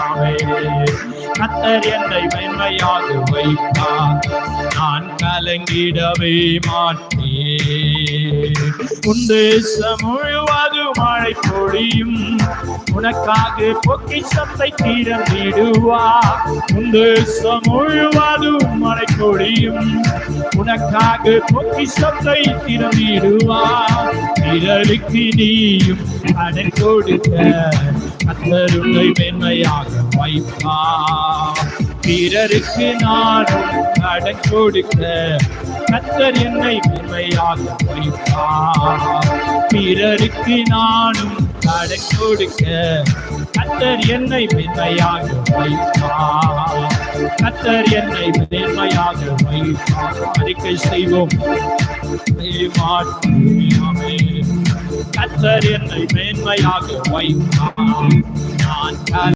ஆமே. கர்த்தர் என்னை மேன்மையாக வைப்பார், நான் கலங்கிடவே மாட்டேன். உன் தேசம் முழுவதும் மழை பொழியும், உனக்காக பொக்கிஷத்தை திறந்திடுவார். உன் தேசம் முழுவதும் மழை பொழியும், உனக்காக பொக்கிஷத்தை திறந்திடுவார். பிறருக்கு நீயும் கடன் கொடுக்க கர்த்தர் உன்னை மேன்மையாக வைப்பார். பிறருக்கு நானும் கடன் கொடுக்க கர்த்தர் என்னை மேன்மையாக வைப்பார். பிறருக்கு நானும் கடன் கொடுக்க கர்த்தர் என்னை மேன்மையாக வைப்பார். கர்த்தர் என்னை மேன்மையாக வைப்பார். அறிக்கை செய்வோம். கர்த்தர் என்னை மேன்மையாக வைப்பார். நான்